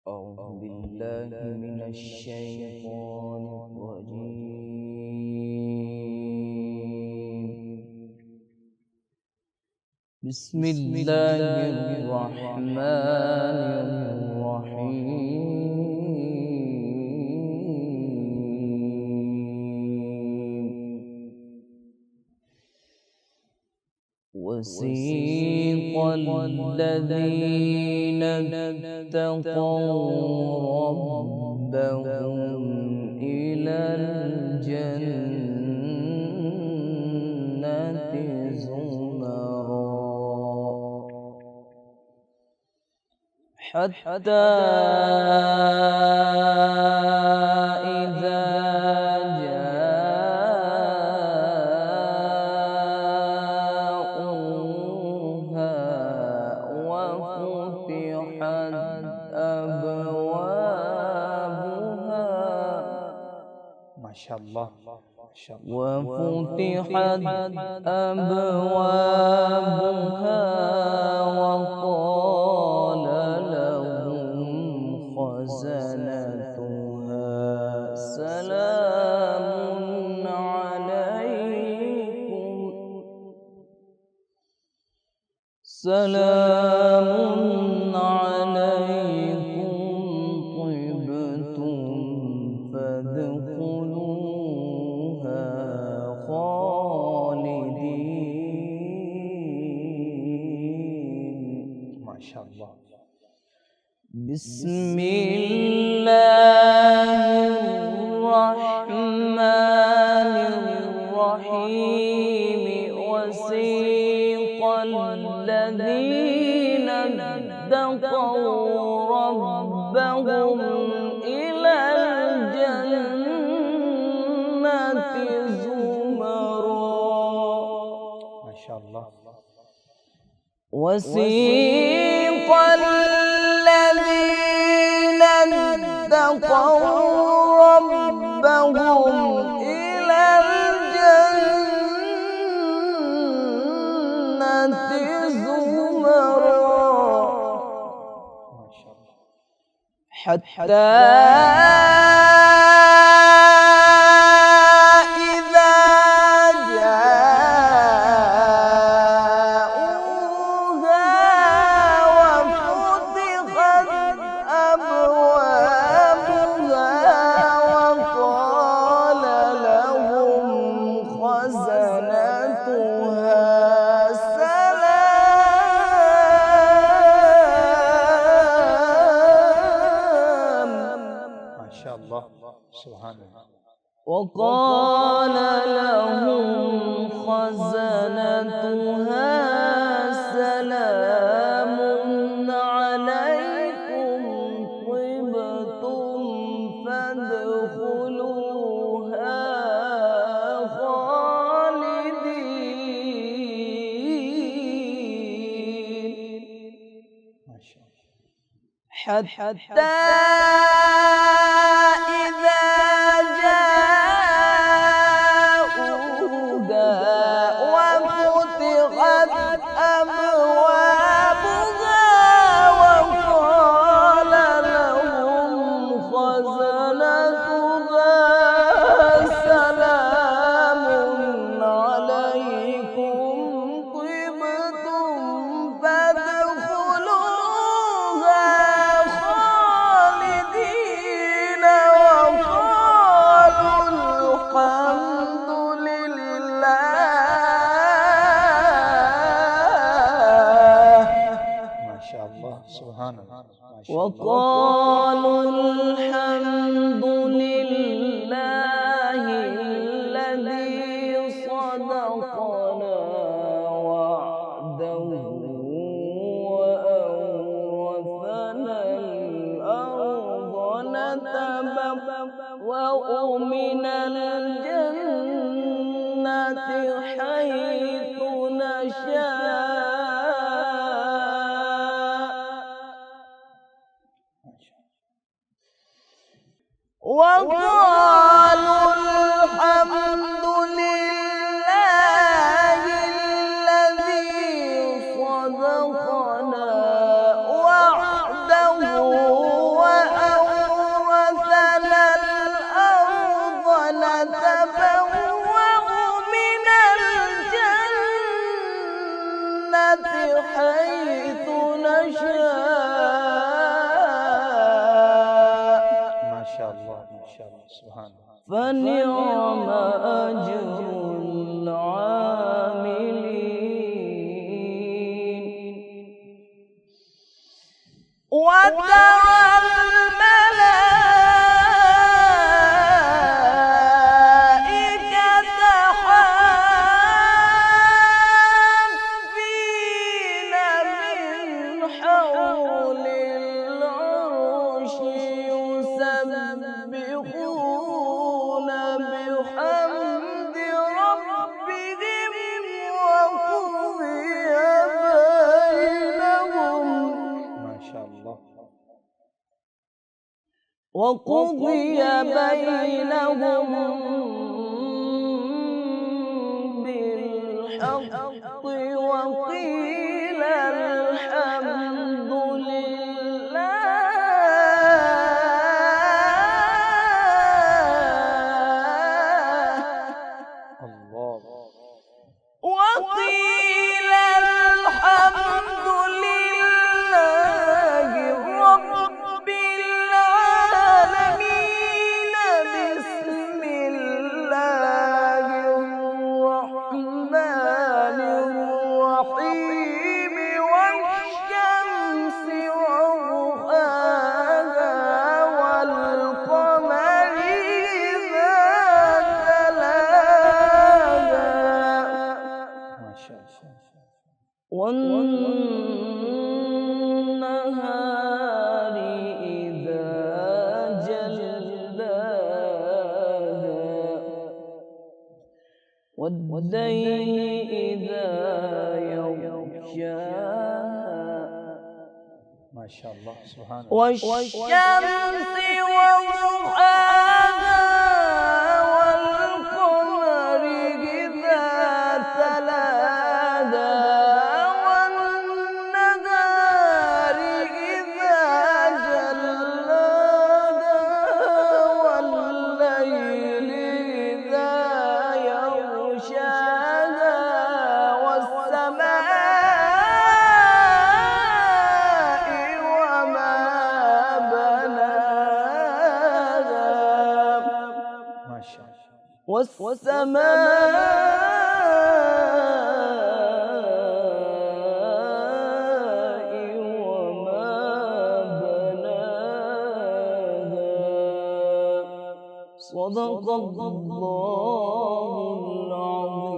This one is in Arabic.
أعوذ بالله من الشيطان الرجيم. بسم الله الرحمن الرحيم. وسيق الذين اتقوا ربهم إلى الجنة زمرا حتى إذا جاءوها وفتحت أبوابها ما شاء الله ما شاء الله. وفتحت أبوابها وقال لهم خزنتها سلام عليكم طبتم فادخلوها خالدين. ما شاء الله. بسم الله الرحمن الرحيم. وسيق الذين اتقوا ربهم إلى الجنة زمرا. ما شاء الله. وسيق الذين اتقوا ربهم إلى الجنة زمرا حتى إذا جاءوها وفتحت أبوابها وقال لهم خزنتها ما شاء الله. سبحان الله. وقال لهم خزنتها سلام عليكم طبتم فادخلوها خالدين. ما شاء الله. حتى إذا جاءوها وفتحت أبوابها وقال لهم خزنتها سلام عليكم طبتم فادخلوها خالدين وقالوا الحمد لله. ما شاء الله. سبحان الله. ما شاء الله. وقالوا الحمد لله الذي صدقنا وعده وأورثنا الأرض نتبوأ من الجنة حيث نشاء. وقالوا الحمد لله الذي صدقنا وعده شاء الله سبحان الله. فنعم أجر العاملين. وترى الملائكة حافين من حول العرش يسبحون بحمد ربهم ما شاء الله. وقضي بينهم بالحق وقيل الحمد لله الله. وقيل الحمد لله رب العالمين. بسم الله الرحمن الرحيم. والشمس وضحاها والقمر إذا تلاها ما شاء الله. والنهار إذا جلاها والليل إذا يغشاها ما شاء الله سبحان الله. والشمس وضحاها والقمر إذا تلاها والنهار إذا جلاها والليل إذا يغشاها والسماء وما بناها ما شاء الله. والسماء وما بناها. صدق الله العظيم.